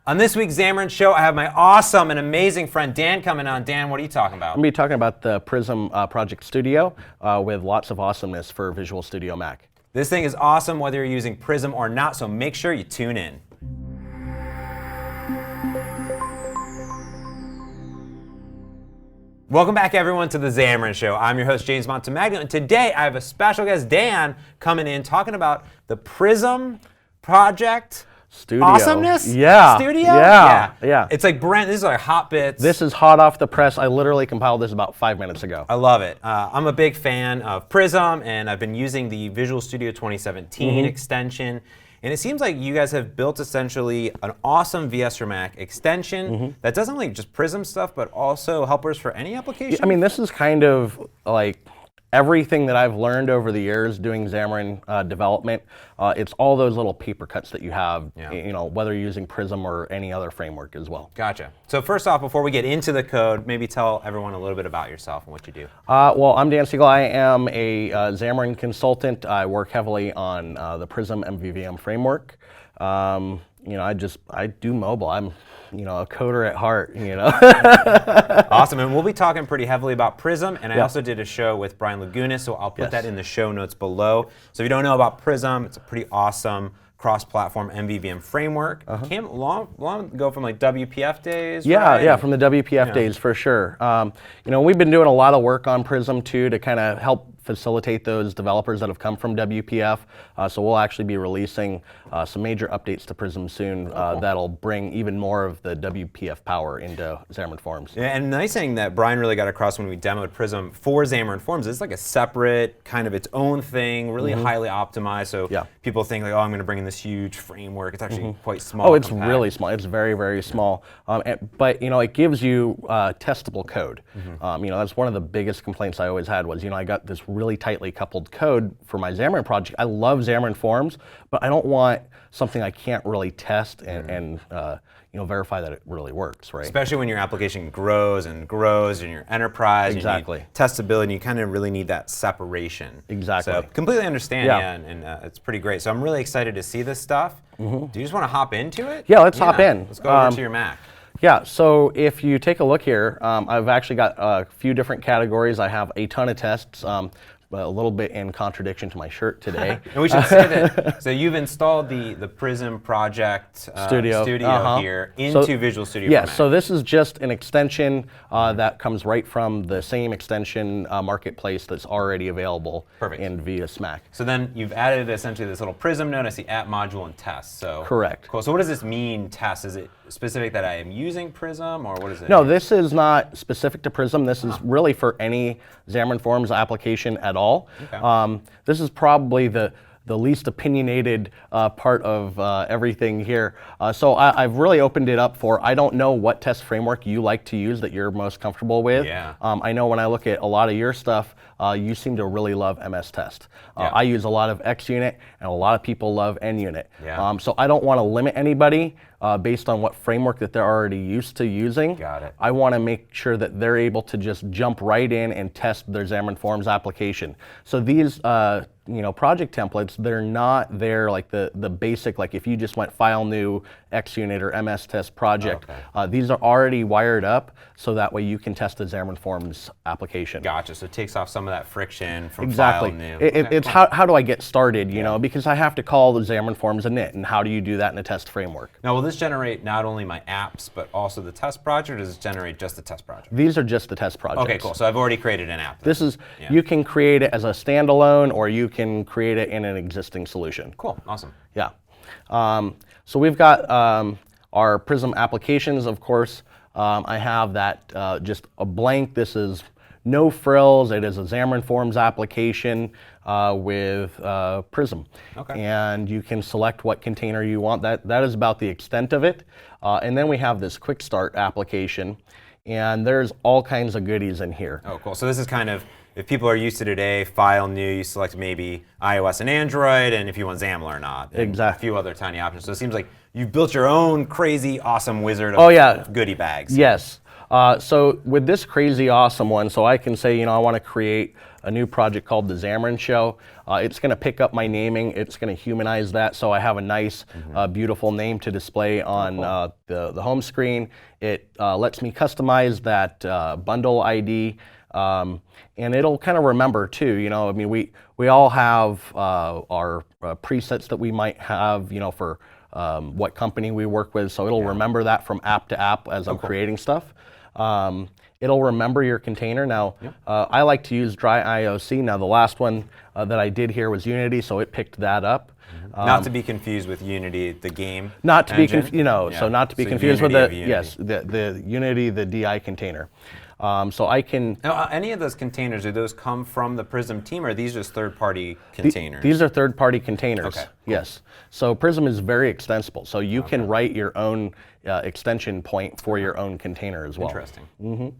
On this week's Xamarin Show, I have my awesome and amazing friend Dan coming on. Dan, what are you talking about? I'm going to be talking about the Prism Project Studio with lots of awesomeness for Visual Studio Mac. This thing is awesome whether you're using Prism or not, so make sure you tune in. Welcome back, everyone, to the Xamarin Show. I'm your host, James Montemagno, and today I have a special guest, Dan, coming in talking about the Prism Project Studio. Awesomeness? Yeah. Studio? Yeah. It's like brand, this is like hot bits. This is hot off the press. I literally compiled this about 5 minutes ago. I love it. I'm a big fan of Prism, and I've been using the Visual Studio 2017 extension. And it seems like you guys have built essentially an awesome VS for Mac extension that doesn't like just Prism stuff, but also helpers for any application. I mean, this is kind of like everything that I've learned over the years doing Xamarin development. It's all those little paper cuts that you have, you know, whether you're using Prism or any other framework as well. Gotcha. So first off, before we get into the code, maybe tell everyone a little bit about yourself and what you do. Well, I'm Dan Siegel. I am a Xamarin consultant. I work heavily on the Prism MVVM framework. You know, I do mobile. I'm, you know, a coder at heart, you know. Awesome, and we'll be talking pretty heavily about Prism, and I also did a show with Brian Lagunas, so I'll put that in the show notes below. So if you don't know about Prism, it's a pretty awesome cross-platform MVVM framework. Came long ago from like WPF days, right? Yeah, from the WPF days for sure. You know, we've been doing a lot of work on Prism too to kind of help facilitate those developers that have come from WPF. So we'll actually be releasing some major updates to Prism soon that'll bring even more of the WPF power into xamarin.forms. Yeah, and the nice thing that Brian really got across when we demoed Prism for xamarin.forms, it's like a separate, kind of its own thing, really highly optimized. So people think like, oh, I'm going to bring in this huge framework. It's actually quite small. Oh, it's really small. It's very, very small. But you know, it gives you testable code. You know, that's one of the biggest complaints I always had was, you know, I got this really tightly coupled code for my Xamarin project. I love Xamarin.forms, but I don't want something I can't really test and you know, verify that it really works, right? Especially when your application grows and grows in your enterprise. Exactly. You need testability, you kind of really need that separation. Exactly. So completely understand, and it's pretty great. So I'm really excited to see this stuff. Do you just want to hop into it? Yeah, let's hop in. Let's go over to your Mac. Yeah, so if you take a look here, I've actually got a few different categories. I have a ton of tests, a little bit in contradiction to my shirt today. And we should say that, so you've installed the Prism Project Studio here into Visual Studio Yeah, for Mac. so this is just an extension that comes right from the same extension marketplace that's already available in VS Mac. So then you've added essentially this little Prism node. I see app module and test. So correct. Cool. So what does this mean, test? Is it specific that I am using Prism, or what is it? No, this is not specific to Prism. This is really for any xamarin.forms application at all. Okay. This is probably the least opinionated part of everything here. So I've really opened it up for, I don't know what test framework you like to use that you're most comfortable with. Yeah. I know when I look at a lot of your stuff, you seem to really love MS Test. I use a lot of XUnit, and a lot of people love NUnit. Yeah. So I don't want to limit anybody based on what framework that they're already used to using. Got it. I want to make sure that they're able to just jump right in and test their Xamarin.forms application. So these you know, project templates, they're not there like the basic, like if you just went file new XUnit or MS Test project. These are already wired up so that way you can test the Xamarin.forms application. Gotcha, so it takes off some of that friction from exactly. file new. It's how do I get started, you know, because I have to call the Xamarin.forms init, and how do you do that in a test framework? Now will this generate not only my apps, but also the test project, or does it generate just the test project? These are just the test projects. Okay, cool, so I've already created an app then. This is, you can create it as a standalone, or you can create it in an existing solution. Cool, awesome. Yeah. So we've got our Prism applications, of course. I have that just a blank. This is no frills. It is a Xamarin.forms application with Prism. Okay. And you can select what container you want. That is about the extent of it. And then we have this quick start application, and there's all kinds of goodies in here. Oh, cool. So this is kind of, if people are used to today, file new, you select maybe iOS and Android, and if you want XAML or not. Exactly. A few other tiny options. So it seems like you've built your own crazy, awesome wizard of goodie bags. Yes. So with this crazy awesome one, so I can say, you know, I want to create a new project called the Xamarin Show. It's going to pick up my naming. It's going to humanize that, so I have a nice, beautiful name to display on the home screen. It lets me customize that bundle ID, and it'll kind of remember too. You know, I mean, we all have our presets that we might have, you know, for what company we work with. So it'll remember that from app to app as I'm creating stuff. It'll remember your container. Now, I like to use dry IOC. Now, the last one that I did here was Unity, so it picked that up. Not to be confused with Unity, the game. Not to engine. be, so not to be confused with Unity the Unity, the DI container. So I can. Now, any of those containers, do those come from the Prism team, or are these just third-party containers? These are third-party containers. Okay, cool. Yes. So Prism is very extensible. So you can write your own extension point for your own container as well. Interesting.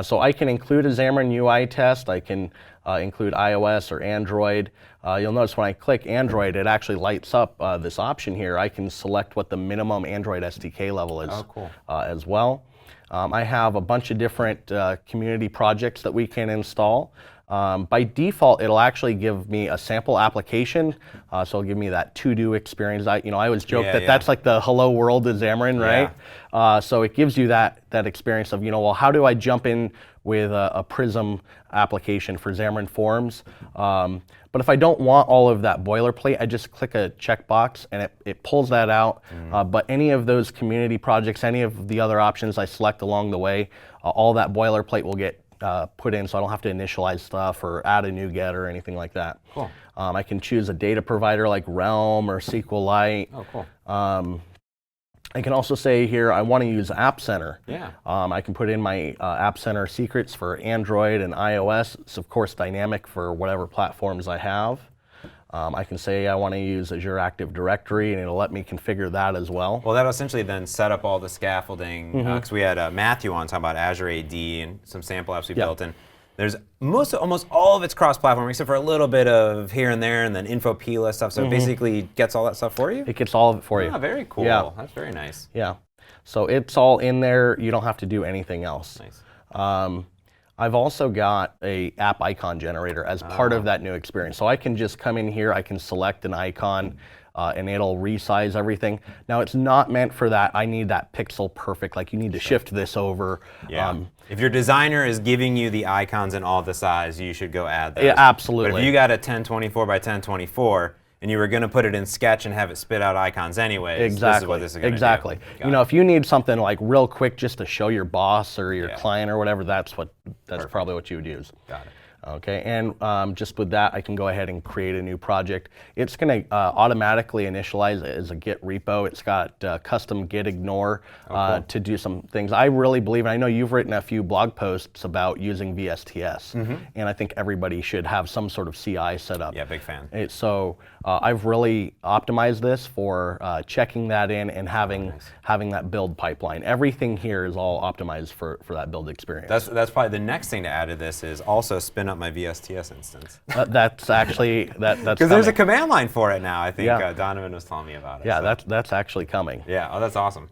So I can include a Xamarin UI test. I can include iOS or Android. You'll notice when I click Android, it actually lights up this option here. I can select what the minimum Android SDK level is as well. I have a bunch of different community projects that we can install. By default, it'll actually give me a sample application, so it'll give me that to-do experience. I always joke that that's like the hello world of Xamarin, right? So it gives you that experience of, well, how do I jump in with a Prism application for xamarin.forms? But if I don't want all of that boilerplate, I just click a checkbox and it pulls that out. But any of those community projects, any of the other options I select along the way, all that boilerplate will get put in, so I don't have to initialize stuff or add a NuGet or anything like that. Cool. I can choose a data provider like Realm or SQLite. Oh, cool. I can also say here I want to use App Center. Yeah. I can put in my App Center secrets for Android and iOS. It's of course dynamic for whatever platforms I have. I can say I want to use Azure Active Directory, and it'll let me configure that as well. Well, that'll essentially then set up all the scaffolding, because we had Matthew on talking about Azure AD and some sample apps we built in. There's almost all of it's cross-platform, except for a little bit of here and there, and then info PILA stuff. So it basically gets all that stuff for you? It gets all of it for you. Oh, very cool. Yeah. That's very nice. Yeah. So it's all in there. You don't have to do anything else. Nice. I've also got a app icon generator as part of that new experience. So I can just come in here, I can select an icon, and it'll resize everything. Now it's not meant for that. I need that pixel perfect, like you need to shift this over. Yeah. If your designer is giving you the icons in all the size, you should go add those. Yeah, absolutely. But if you got a 1024 by 1024, and you were going to put it in Sketch and have it spit out icons anyways, this is what this is going to do. If you need something like real quick just to show your boss or your client or whatever, that's probably what you would use. Got it. Okay, and just with that, I can go ahead and create a new project. It's going to automatically initialize it as a Git repo. It's got custom Git ignore to do some things. I really believe, and I know you've written a few blog posts about using VSTS, and I think everybody should have some sort of CI set up. Yeah, big fan. So I've really optimized this for checking that in and having that build pipeline. Everything here is all optimized for that build experience. That's probably the next thing to add to this is also spin up my VSTS instance. That's actually that's because there's a command line for it now. I think Donovan was telling me about it. Yeah, so. that's actually coming. Yeah, oh, that's awesome.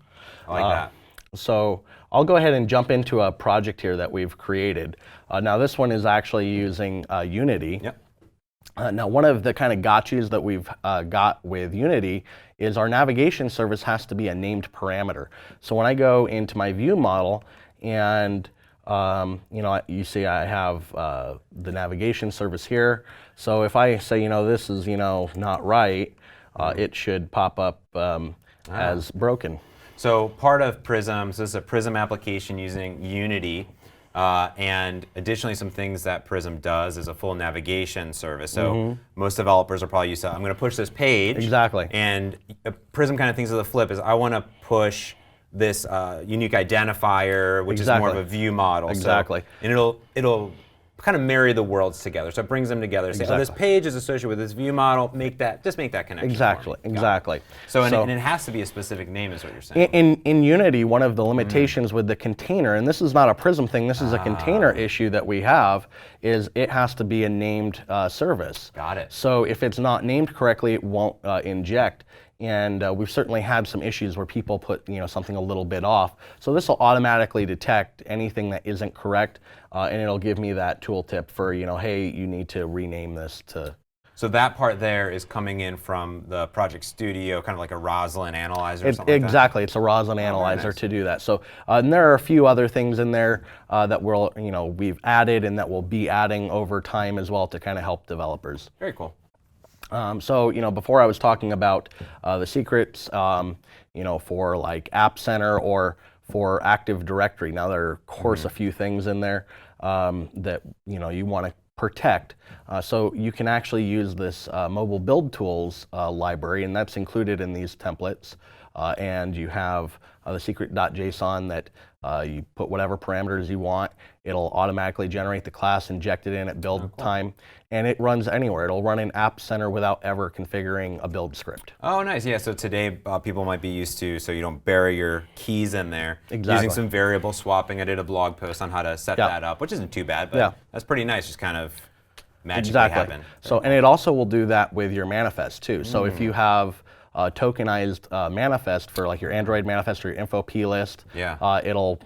I like that. So I'll go ahead and jump into a project here that we've created. Now this one is actually using Unity. Yep. Now one of the kind of gotchas that we've got with Unity is our navigation service has to be a named parameter. So when I go into my view model and you see I have the navigation service here. So if I say, this is, not right, it should pop up as broken. So part of Prism, so this is a Prism application using Unity, and additionally some things that Prism does is a full navigation service. So most developers are probably used to, I'm going to push this page. Exactly. And Prism kind of thinks of the flip is I want to push this unique identifier, which is more of a view model. Exactly. So, and it'll kind of marry the worlds together. So it brings them together. Say, oh, this page is associated with this view model. Just make that connection. Exactly. So and it has to be a specific name, is what you're saying. In Unity, one of the limitations with the container, and this is not a Prism thing, this is a container issue that we have, is it has to be a named service. Got it. So if it's not named correctly, it won't inject. And we've certainly had some issues where people put something a little bit off. So this will automatically detect anything that isn't correct, and it'll give me that tooltip for hey, you need to rename this to. So that part there is coming in from the Project Studio, kind of like a Roslyn analyzer or something like that? Exactly, it's a Roslyn analyzer nice. to do that. So and there are a few other things in there that we've added and that we'll be adding over time as well to kind of help developers. Very cool. So before I was talking about the secrets, for like App Center or for Active Directory. Now there are of course a few things in there that you want to protect. So you can actually use this mobile build tools library, and that's included in these templates. And you have the secret.json that you put whatever parameters you want. It'll automatically generate the class, inject it in at build time, and it runs anywhere. It'll run in App Center without ever configuring a build script. Oh, nice. Yeah, so today people might be used to, so you don't bury your keys in there. Exactly. Using some variable swapping. I did a blog post on how to set that up, which isn't too bad, but that's pretty nice. Just kind of magically happen. So, and it also will do that with your manifest too. So if you have a tokenized manifest for like your Android manifest or your info plist, it'll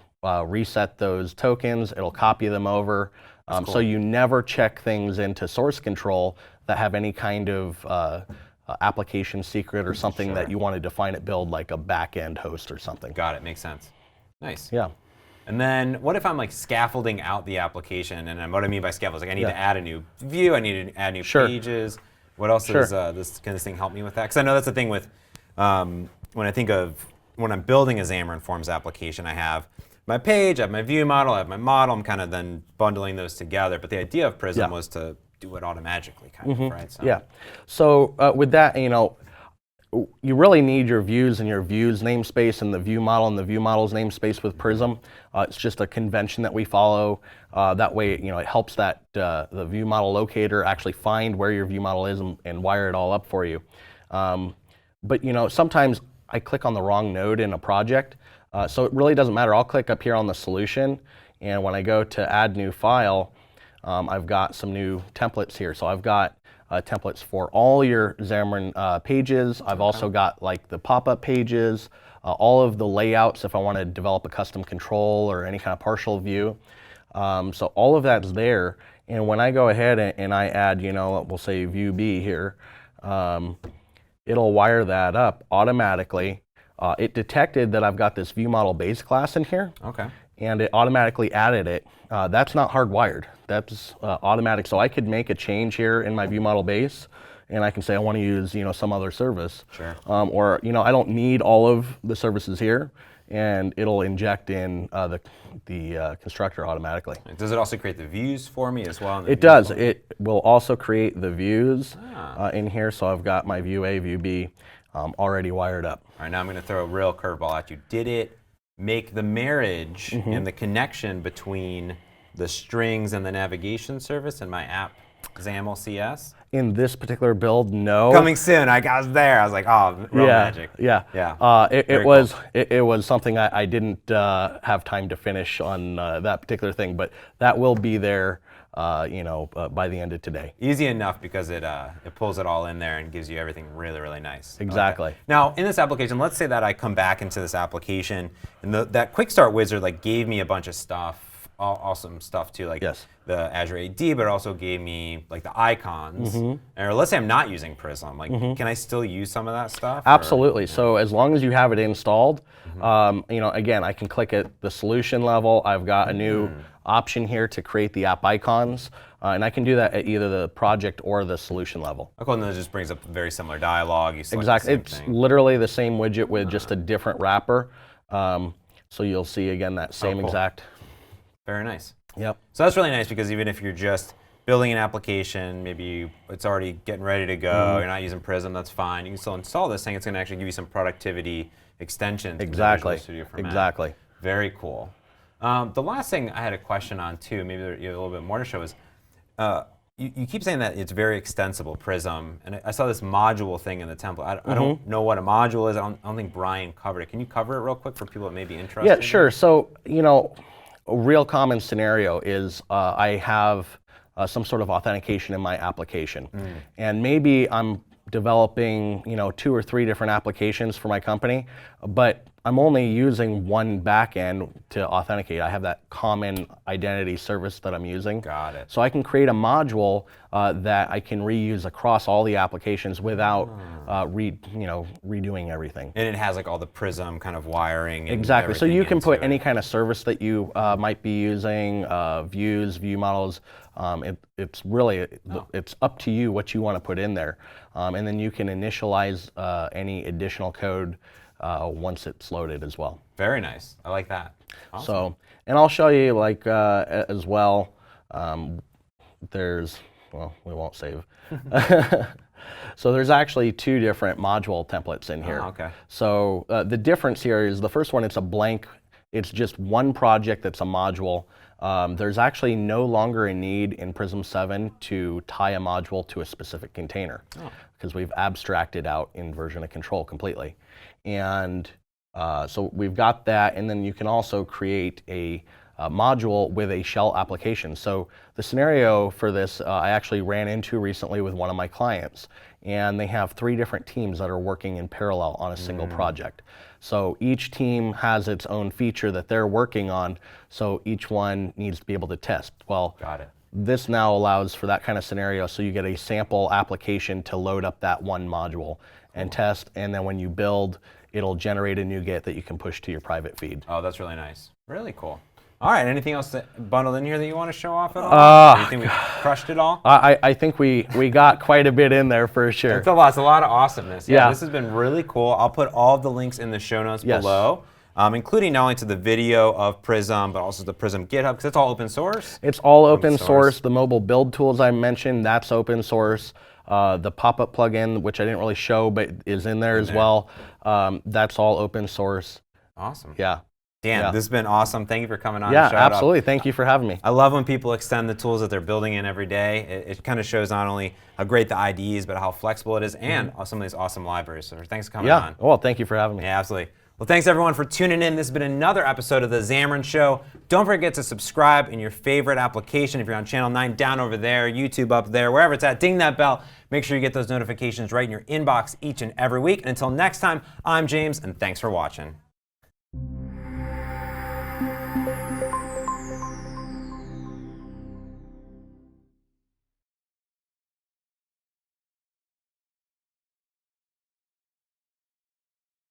reset those tokens, it'll copy them over. Cool. So you never check things into source control that have any kind of application secret or something that you want to define at build, like a back-end host or something. Got it, makes sense. Nice. Yeah. And then what if I'm like scaffolding out the application? And what I mean by scaffold is like I need to add a new view, I need to add new pages. What else does can this thing help me with that? Because I know that's the thing with when I'm building a xamarin.forms application, I have my page, I have my view model, I have my model. I'm kind of then bundling those together. But the idea of Prism was to do it automatically, kind of, right? So. Yeah. So with that, you really need your views and your views namespace and the view model and the view model's namespace with Prism. It's just a convention that we follow. That way, it helps that the view model locator actually find where your view model is and wire it all up for you. But sometimes I click on the wrong node in a project, so it really doesn't matter. I'll click up here on the solution, and when I go to add new file, I've got some new templates here. So I've got templates for all your Xamarin pages. I've also got like the pop-up pages, all of the layouts if I want to develop a custom control or any kind of partial view. So all of that's there. And when I go ahead and I add, we'll say view B here, it'll wire that up automatically. It detected that I've got this view model base class in here. Okay. And it automatically added it. That's not hardwired. That's automatic. So I could make a change here in my view model base, and I can say I want to use some other service. Sure. Or I don't need all of the services here, and it'll inject in the constructor automatically. Does it also create the views for me as well? It does. It will also create the views in here. So I've got my view A, view B already wired up. All right, now I'm going to throw a real curveball at you. Did it make the marriage and the connection between the strings and the navigation service in my app XAML CS? In this particular build, no. Coming soon. I was there. I was like, oh, real magic. Yeah. It was something I didn't have time to finish on that particular thing, but that will be there by the end of today. Easy enough because it pulls it all in there and gives you everything really, really nice. Exactly. Okay. Now, in this application, let's say that I come back into this application and that quick start wizard gave me a bunch of stuff, awesome stuff too, the Azure AD, but it also gave me the icons. Or let's say I'm not using Prism, can I still use some of that stuff? Absolutely. So as long as you have it installed, again, I can click at the solution level. I've got a new option here to create the app icons, and I can do that at either the project or the solution level. Okay, and then it just brings up a very similar dialogue. You exactly. It's literally the same widget with just a different wrapper. So you'll see again that same exact. Very nice. Yep. So that's really nice because even if you're just building an application, maybe it's already getting ready to go, you're not using Prism, that's fine. You can still install this thing. It's going to actually give you some productivity extensions. Exactly. Exactly. Very cool. The last thing I had a question on too, maybe you have a little bit more to show, is you keep saying that it's very extensible, Prism, and I saw this module thing in the template. I don't know what a module is. I don't think Brian covered it. Can you cover it real quick for people that may be interested? Yeah, sure. So, a real common scenario is I have some sort of authentication in my application. And maybe I'm developing, 2 or 3 different applications for my company, but I'm only using one backend to authenticate. I have that common identity service that I'm using. Got it. So I can create a module that I can reuse across all the applications without redoing everything. And it has like all the Prism kind of wiring. And exactly. So you can put into any it. kind of service that you might be using, views, view models. It's really, it's up to you what you want to put in there. And then you can initialize any additional code once it's loaded as well. Very nice. I like that. Awesome. So, and I'll show you like as well. We won't save. So there's actually 2 different module templates in here. Oh, okay. So the difference here is the first one, it's a blank. It's just one project that's a module. There's actually no longer a need in Prism 7 to tie a module to a specific container because we've abstracted out inversion of control completely. And so we've got that, and then you can also create a module with a shell application. So the scenario for this I actually ran into recently with one of my clients, and they have 3 different teams that are working in parallel on a single project. So each team has its own feature that they're working on, so each one needs to be able to test. Well, got it. This now allows for that kind of scenario, so you get a sample application to load up that one module and test, and then when you build, it'll generate a NuGet that you can push to your private feed. Oh, that's really nice. Really cool. All right, anything else that bundled in here that you want to show off at all? Do you think we crushed it all? I think we got quite a bit in there for sure. It's a lot of awesomeness. Yeah, Yeah. this has been really cool. I'll put all of the links in the show notes below, including not only to the video of Prism, but also the Prism GitHub, because it's all open source. It's all open source. The mobile build tools I mentioned, that's open source. The pop-up plugin, which I didn't really show, but is in there as well, that's all open source. Awesome. Yeah. Dan, this has been awesome. Thank you for coming on. Yeah, Shout absolutely. out. Thank you for having me. I love when people extend the tools that they're building in every day. It kind of shows not only how great the IDE is, but how flexible it is, and some of these awesome libraries. So thanks for coming on. Well, thank you for having me. Yeah, absolutely. Well, thanks everyone for tuning in. This has been another episode of The Xamarin Show. Don't forget to subscribe in your favorite application. If you're on Channel 9, down over there, YouTube up there, wherever it's at, ding that bell. Make sure you get those notifications right in your inbox each and every week. And until next time, I'm James, and thanks for watching.